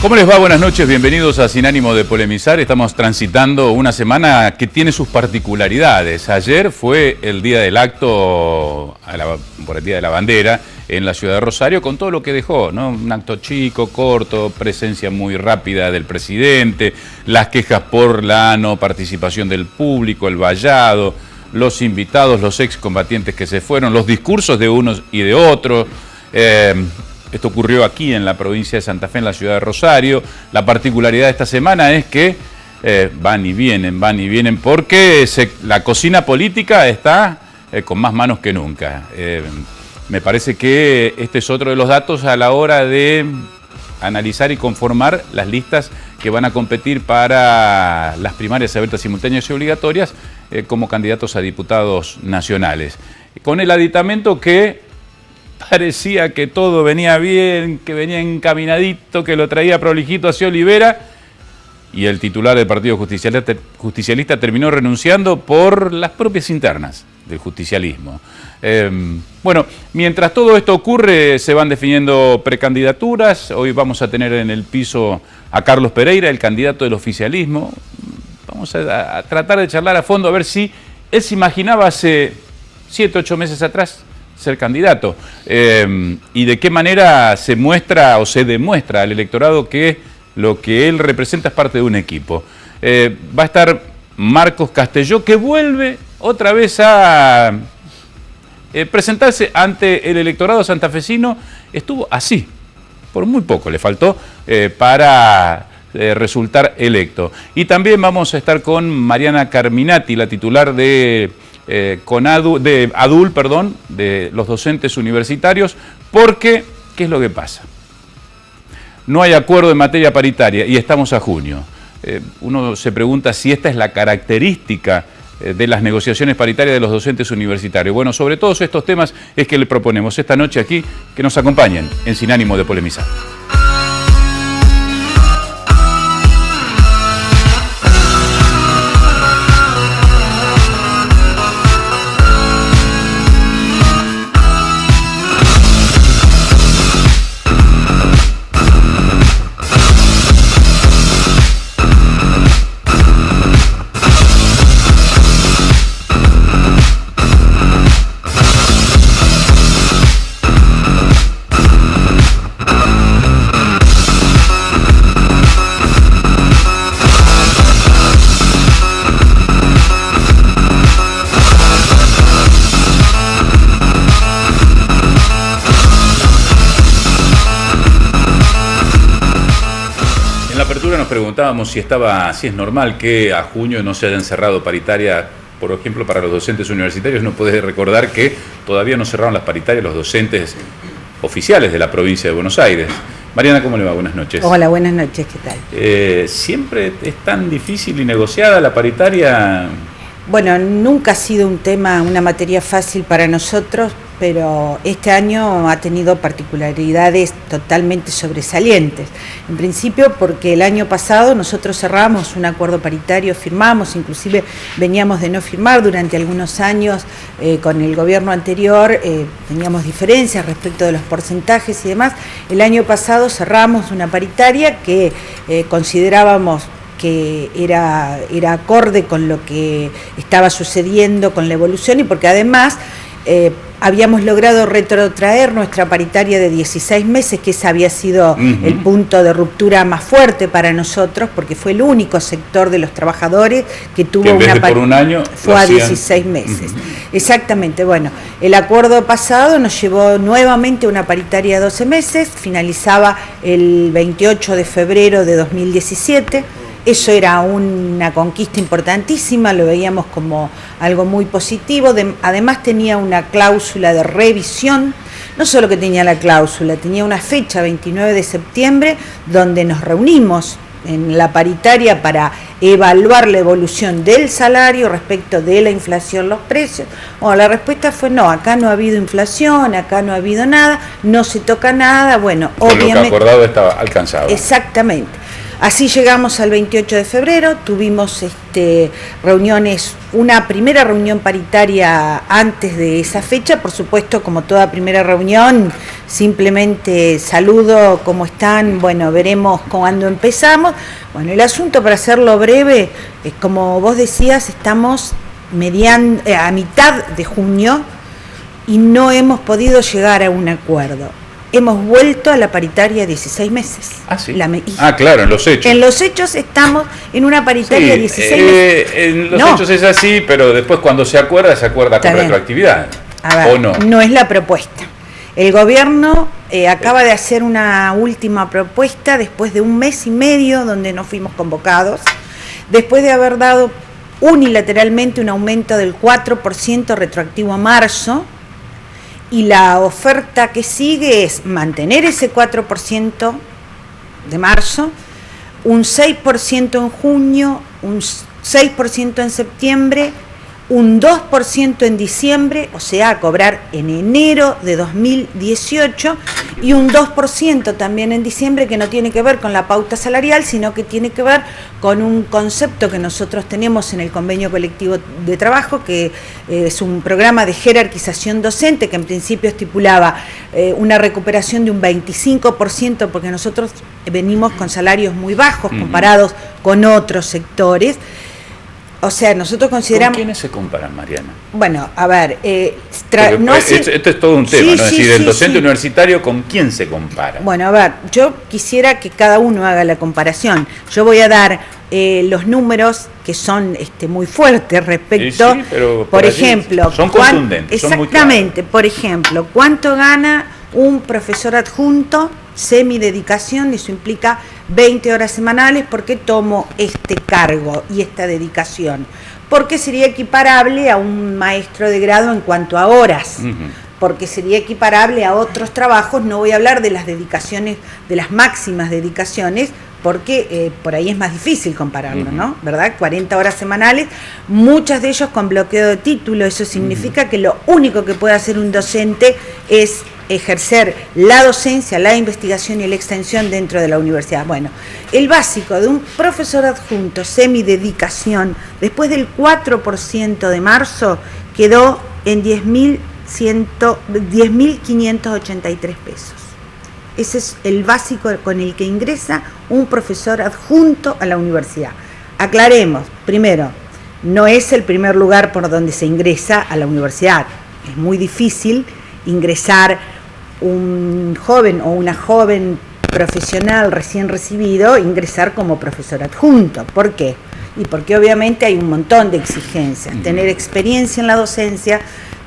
¿Cómo les va? Buenas noches, bienvenidos a Sin Ánimo de Polemizar. Estamos transitando una semana que tiene sus particularidades. Ayer fue el día del acto, por el Día de la Bandera, en la ciudad de Rosario, con todo lo que dejó, ¿no? Un acto chico, corto, presencia muy rápida del presidente, las quejas por la no participación del público, el vallado, los invitados, los excombatientes que se fueron, los discursos de unos y de otros. Esto ocurrió aquí en la provincia de Santa Fe, en la ciudad de Rosario. La particularidad de esta semana es que van y vienen, porque la cocina política está con más manos que nunca. Me parece que este es otro de los datos a la hora de analizar y conformar las listas que van a competir para las primarias abiertas, simultáneas y obligatorias como candidatos a diputados nacionales. Con el aditamento que parecía que todo venía bien, que venía encaminadito, que lo traía prolijito hacia Olivera, y el titular del Partido Justicialista terminó renunciando por las propias internas del justicialismo. Bueno, mientras todo esto ocurre, se van definiendo precandidaturas. Hoy vamos a tener en el piso a Carlos Pereira, el candidato del oficialismo. Vamos a tratar de charlar a fondo a ver si él se imaginaba hace 7, 8 meses atrás ser candidato, y de qué manera se muestra o se demuestra al electorado que lo que él representa es parte de un equipo. Va a estar Marcos Castelló, que vuelve otra vez a presentarse ante el electorado santafesino. Estuvo así, por muy poco le faltó para resultar electo. Y también vamos a estar con Mariana Carminati, la titular de ADUL, de los docentes universitarios, porque, ¿qué es lo que pasa? No hay acuerdo en materia paritaria y estamos a junio. Uno se pregunta si esta es la característica de las negociaciones paritarias de los docentes universitarios. Bueno, sobre todos estos temas es que le proponemos esta noche aquí que nos acompañen en Sin Ánimo de Polemizar. Preguntábamos si es normal que a junio no se hayan cerrado paritaria, por ejemplo, para los docentes universitarios. No podés recordar que todavía no cerraron las paritarias los docentes oficiales de la provincia de Buenos Aires. Mariana, ¿cómo le va? Buenas noches. Hola, buenas noches, ¿qué tal? ¿Siempre es tan difícil y negociada la paritaria? Bueno, nunca ha sido un tema, una materia fácil para nosotros, pero este año ha tenido particularidades totalmente sobresalientes. En principio porque el año pasado nosotros cerramos un acuerdo paritario, firmamos, inclusive veníamos de no firmar durante algunos años con el gobierno anterior, teníamos diferencias respecto de los porcentajes y demás. El año pasado cerramos una paritaria que considerábamos que era acorde con lo que estaba sucediendo con la evolución y porque además habíamos logrado retrotraer nuestra paritaria de 16 meses, que ese había sido el punto de ruptura más fuerte para nosotros, porque fue el único sector de los trabajadores que tuvo una por un año fue a 16 meses. Exactamente, bueno, el acuerdo pasado nos llevó nuevamente a una paritaria de 12 meses, finalizaba el 28 de febrero de 2017. Eso era una conquista importantísima, lo veíamos como algo muy positivo. Además tenía una cláusula de revisión, no solo que tenía la cláusula, tenía una fecha, 29 de septiembre, donde nos reunimos en la paritaria para evaluar la evolución del salario respecto de la inflación, los precios. Bueno, la respuesta fue no, acá no ha habido inflación, acá no ha habido nada, no se toca nada. Bueno, obviamente lo que acordado estaba alcanzado. Exactamente. Así llegamos al 28 de febrero, tuvimos reuniones, una primera reunión paritaria antes de esa fecha, por supuesto, como toda primera reunión, simplemente saludo, ¿cómo están? Bueno, veremos cuándo empezamos. Bueno, el asunto, para hacerlo breve, es como vos decías, estamos a mitad de junio y no hemos podido llegar a un acuerdo. Hemos vuelto a la paritaria 16 meses. Ah, sí. Claro, en los hechos. En los hechos estamos en una paritaria 16 meses. En los hechos es así, pero después cuando se acuerda con retroactividad. A ver, ¿o no? No es la propuesta. El gobierno acaba de hacer una última propuesta después de un mes y medio donde no fuimos convocados, después de haber dado unilateralmente un aumento del 4% retroactivo a marzo. Y la oferta que sigue es mantener ese 4% de marzo, un 6% en junio, un 6% en septiembre, un 2% en diciembre, o sea, a cobrar en enero de 2018, y un 2% también en diciembre, que no tiene que ver con la pauta salarial, sino que tiene que ver con un concepto que nosotros tenemos en el convenio colectivo de trabajo, que es un programa de jerarquización docente, que en principio estipulaba una recuperación de un 25%, porque nosotros venimos con salarios muy bajos comparados con otros sectores. O sea, nosotros consideramos... ¿Con quiénes se comparan, Mariana? Bueno, a ver... esto es todo un tema, ¿no? Es decir, el docente universitario, ¿con quién se compara? Bueno, a ver, yo quisiera que cada uno haga la comparación. Yo voy a dar los números que son muy fuertes respecto... Sí, pero por ejemplo... Son contundentes, son muy claros. Exactamente, por ejemplo, ¿cuánto gana un profesor adjunto semidedicación? Eso implica 20 horas semanales. ¿Por qué tomo este cargo y esta dedicación? Porque sería equiparable a un maestro de grado en cuanto a horas, porque sería equiparable a otros trabajos. No voy a hablar de las dedicaciones, de las máximas dedicaciones, porque por ahí es más difícil compararlo, ¿no? ¿Verdad? 40 horas semanales, muchas de ellos con bloqueo de título. Eso significa que lo único que puede hacer un docente es ejercer la docencia, la investigación y la extensión dentro de la universidad. Bueno, el básico de un profesor adjunto semidedicación, después del 4% de marzo, quedó en 10.583 pesos. Ese es el básico con el que ingresa un profesor adjunto a la universidad. Aclaremos, primero, no es el primer lugar por donde se ingresa a la universidad. Es muy difícil ingresar un joven o una joven profesional recién recibido, ingresar como profesor adjunto. ¿Por qué? Y porque obviamente hay un montón de exigencias. Tener experiencia en la docencia,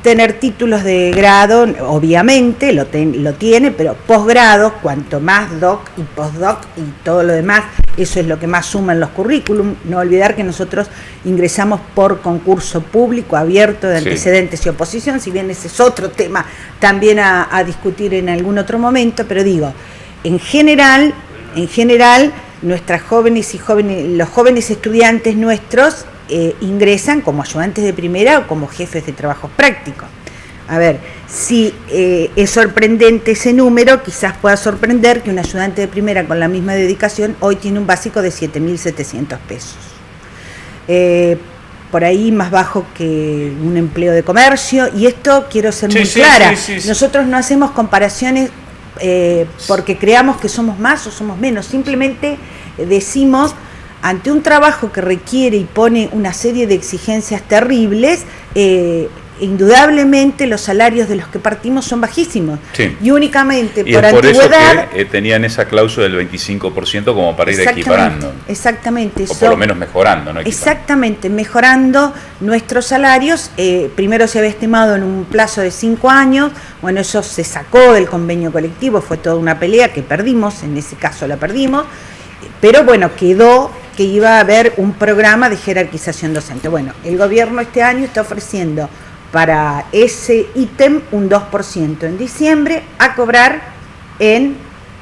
tener títulos de grado, obviamente lo tiene, pero posgrado, cuanto más doc y postdoc y todo lo demás, eso es lo que más suma en los currículum. No olvidar que nosotros ingresamos por concurso público abierto de antecedentes y oposición, si bien ese es otro tema también a discutir en algún otro momento, pero digo, en general, nuestras jóvenes y los jóvenes estudiantes nuestros ingresan como ayudantes de primera o como jefes de trabajos prácticos. A ver, si es sorprendente ese número, quizás pueda sorprender que un ayudante de primera con la misma dedicación hoy tiene un básico de 7.700 pesos. Por ahí más bajo que un empleo de comercio, y esto quiero ser muy clara. Nosotros no hacemos comparaciones porque creamos que somos más o somos menos, simplemente decimos, ante un trabajo que requiere y pone una serie de exigencias terribles, indudablemente los salarios de los que partimos son bajísimos. Y únicamente y por es por antigüedad... eso que tenían esa cláusula del 25% como para ir equiparando. Exactamente. O por lo menos mejorando, ¿no? Exactamente, mejorando nuestros salarios. Primero se había estimado en un plazo de 5 años. Bueno, eso se sacó del convenio colectivo, fue toda una pelea que perdimos, en ese caso la perdimos. Pero bueno, quedó que iba a haber un programa de jerarquización docente. Bueno, el gobierno este año está ofreciendo para ese ítem un 2% en diciembre, a cobrar en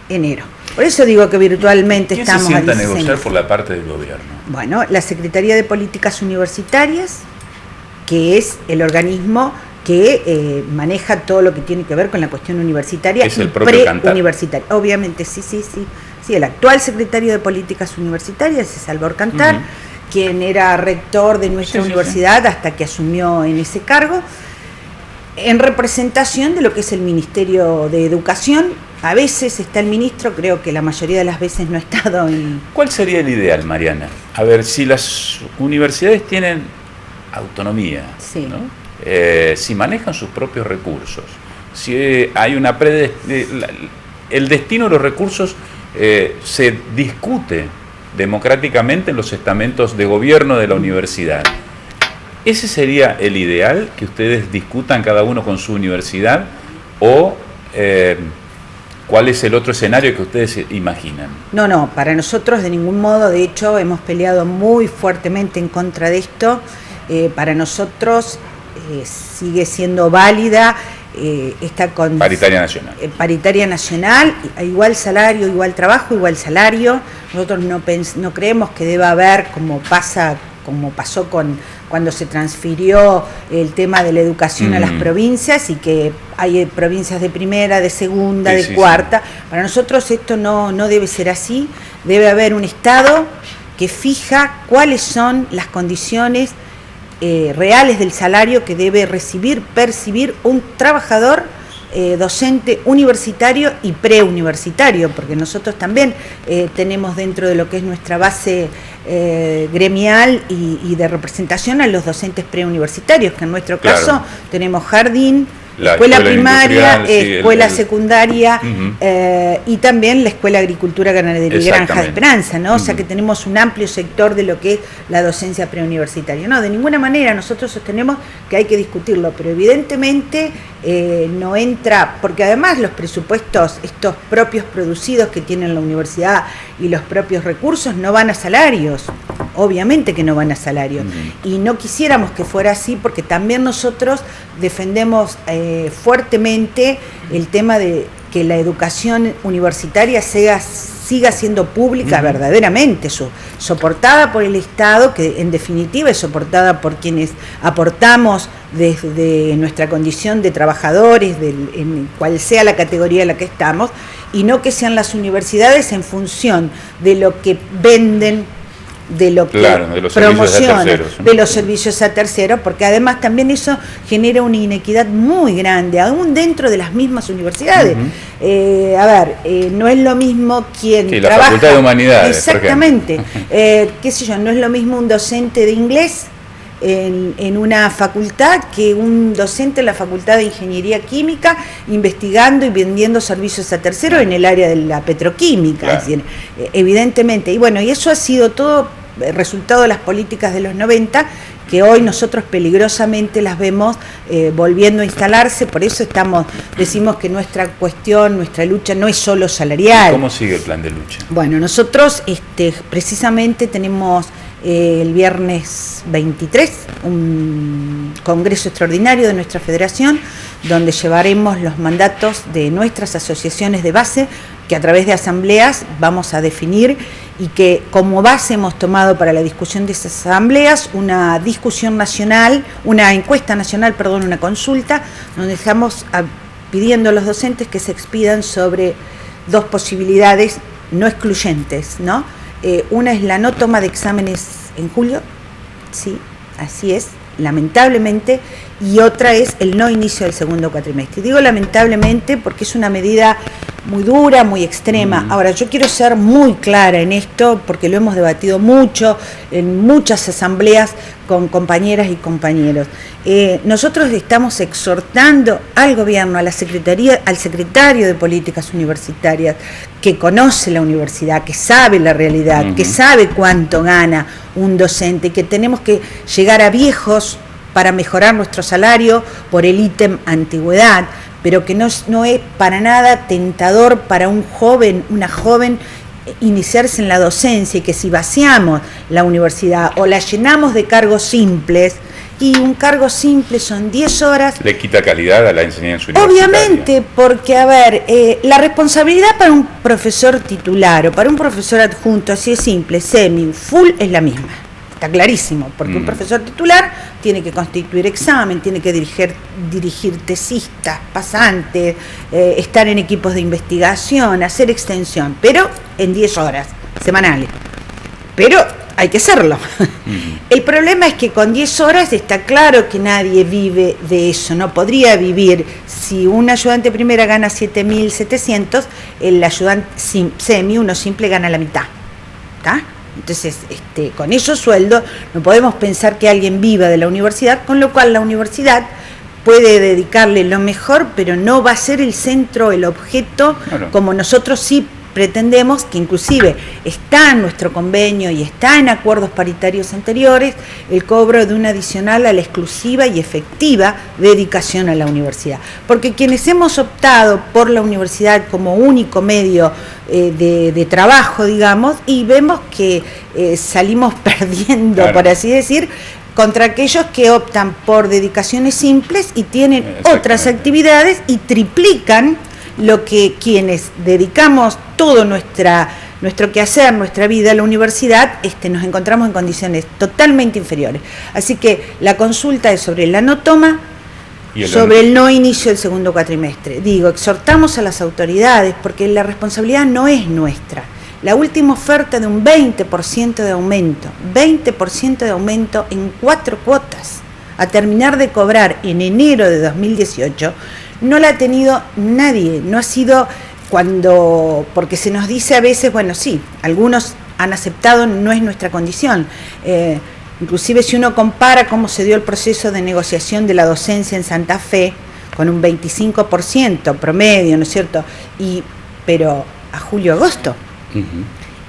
enero. Por eso digo que virtualmente estamos... ¿Quién se sienta a negociar por la parte del gobierno? Bueno, la Secretaría de Políticas Universitarias, que es el organismo que maneja todo lo que tiene que ver con la cuestión universitaria. Es el propio Cantar. Preuniversitaria. Obviamente, sí. Sí, el actual secretario de Políticas Universitarias es Álvaro Cantar, quien era rector de nuestra universidad hasta que asumió en ese cargo, en representación de lo que es el Ministerio de Educación. A veces está el ministro, creo que la mayoría de las veces no ha estado en... ¿Cuál sería el ideal, Mariana? A ver, si las universidades tienen autonomía, sí, ¿no? Si manejan sus propios recursos, si hay una el destino de los recursos se discute democráticamente en los estamentos de gobierno de la universidad. ¿Ese sería el ideal, que ustedes discutan cada uno con su universidad? ¿O cuál es el otro escenario que ustedes imaginan? No, para nosotros de ningún modo. De hecho, hemos peleado muy fuertemente en contra de esto. Para nosotros sigue siendo válida esta paritaria nacional. Paritaria nacional, igual salario, igual trabajo, igual salario. Nosotros no creemos que deba haber, como pasó cuando se transfirió el tema de la educación a las provincias, y que hay provincias de primera, de segunda, de cuarta. Para nosotros esto no debe ser así. Debe haber un Estado que fija cuáles son las condiciones reales del salario que debe percibir un trabajador docente universitario y preuniversitario, porque nosotros también tenemos dentro de lo que es nuestra base gremial y de representación a los docentes preuniversitarios, que en nuestro caso tenemos jardín, escuela primaria, escuela secundaria, y también la Escuela de Agricultura, Ganadería y Granja de Esperanza, ¿no? O sea que tenemos un amplio sector de lo que es la docencia preuniversitaria. No, de ninguna manera nosotros sostenemos que hay que discutirlo, pero evidentemente no entra, porque además los presupuestos, estos propios producidos que tiene la universidad y los propios recursos, no van a salarios. Obviamente que no van a salarios. Y no quisiéramos que fuera así, porque también nosotros defendemos fuertemente el tema de que la educación universitaria siga siendo pública verdaderamente, soportada por el Estado, que en definitiva es soportada por quienes aportamos desde nuestra condición de trabajadores, en cual sea la categoría en la que estamos, y no que sean las universidades en función de lo que venden, de lo que promocionan, de los servicios a terceros, porque además también eso genera una inequidad muy grande, aún dentro de las mismas universidades. No es lo mismo quien trabaja... la Facultad de Humanidades, exactamente, qué sé yo, no es lo mismo un docente de inglés en una facultad que un docente en la Facultad de Ingeniería Química investigando y vendiendo servicios a terceros en el área de la petroquímica. Es decir, evidentemente, y bueno, y eso ha sido todo resultado de las políticas de los 90, que hoy nosotros peligrosamente las vemos volviendo a instalarse. Por eso decimos que nuestra lucha no es solo salarial. ¿Y cómo sigue el plan de lucha? Bueno, nosotros precisamente tenemos el viernes 23 un congreso extraordinario de nuestra federación, donde llevaremos los mandatos de nuestras asociaciones de base, que a través de asambleas vamos a definir, y que como base hemos tomado para la discusión de esas asambleas una discusión nacional, una encuesta nacional, una consulta, donde estamos pidiendo a los docentes que se expidan sobre dos posibilidades no excluyentes, ¿no? Una es la no toma de exámenes en julio, sí, así es, lamentablemente, y otra es el no inicio del segundo cuatrimestre. Digo lamentablemente porque es una medida muy dura, muy extrema. Ahora, yo quiero ser muy clara en esto, porque lo hemos debatido mucho en muchas asambleas con compañeras y compañeros. Nosotros estamos exhortando al gobierno, a la secretaría, al secretario de Políticas Universitarias, que conoce la universidad, que sabe la realidad, que sabe cuánto gana un docente, que tenemos que llegar a viejos para mejorar nuestro salario por el ítem antigüedad, pero que no es para nada tentador para un joven, una joven, iniciarse en la docencia, y que si vaciamos la universidad o la llenamos de cargos simples, y un cargo simple son 10 horas... Le quita calidad a la enseñanza universitaria. Obviamente, porque, la responsabilidad para un profesor titular o para un profesor adjunto, así es simple, semi, full, es la misma. está clarísimo, porque un profesor titular tiene que constituir examen, tiene que dirigir tesistas, pasantes, estar en equipos de investigación, hacer extensión, pero en 10 horas semanales. Pero hay que hacerlo. El problema es que con 10 horas está claro que nadie vive de eso, no podría vivir. Si un ayudante primera gana 7.700, el ayudante semi, uno simple, gana la mitad. ¿Está? Entonces, con esos sueldos no podemos pensar que alguien viva de la universidad, con lo cual la universidad puede dedicarle lo mejor, pero no va a ser el centro, el objeto, claro, como nosotros sí pretendemos, que inclusive está en nuestro convenio y está en acuerdos paritarios anteriores, el cobro de un adicional a la exclusiva y efectiva dedicación a la universidad. Porque quienes hemos optado por la universidad como único medio de trabajo, digamos, y vemos que salimos perdiendo, claro, por así decir, contra aquellos que optan por dedicaciones simples y tienen otras actividades y triplican lo que quienes dedicamos todo nuestro quehacer, nuestra vida a la universidad, nos encontramos en condiciones totalmente inferiores. Así que la consulta es sobre la no toma, sobre el no inicio del segundo cuatrimestre. Digo, exhortamos a las autoridades porque la responsabilidad no es nuestra. La última oferta de un 20% de aumento, 20% de aumento en 4 cuotas, a terminar de cobrar en enero de 2018, no la ha tenido nadie, no ha sido porque se nos dice a veces, bueno, sí, algunos han aceptado, no es nuestra condición. Inclusive si uno compara cómo se dio el proceso de negociación de la docencia en Santa Fe, con un 25% promedio, ¿no es cierto? Pero a julio-agosto.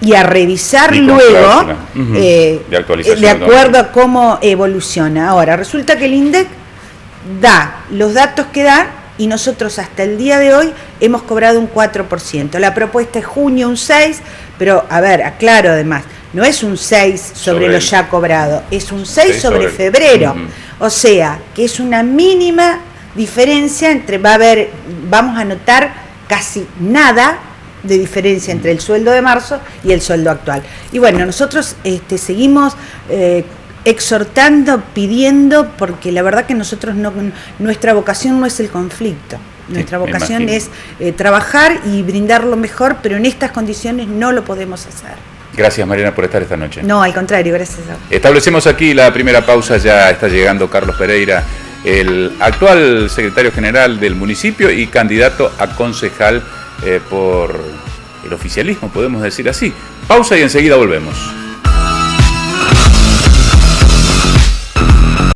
Y a revisar luego, de acuerdo a cómo evoluciona. Ahora, resulta que el INDEC da los datos que da, y nosotros hasta el día de hoy hemos cobrado un 4%. La propuesta es junio un 6%, pero a ver, aclaro además, no es un 6 sobre lo ya cobrado, es un 6 sobre febrero. O sea, que es una mínima diferencia vamos a notar casi nada de diferencia entre el sueldo de marzo y el sueldo actual. Y bueno, nosotros seguimos exhortando, pidiendo, porque la verdad que nosotros nuestra vocación no es el conflicto, nuestra vocación es trabajar y brindar lo mejor, pero en estas condiciones no lo podemos hacer. Gracias, Mariana, por estar esta noche. No, al contrario, gracias a vos. Establecemos aquí la primera pausa, ya está llegando Carlos Pereira, el actual secretario general del municipio y candidato a concejal por el oficialismo, podemos decir así. Pausa y enseguida volvemos.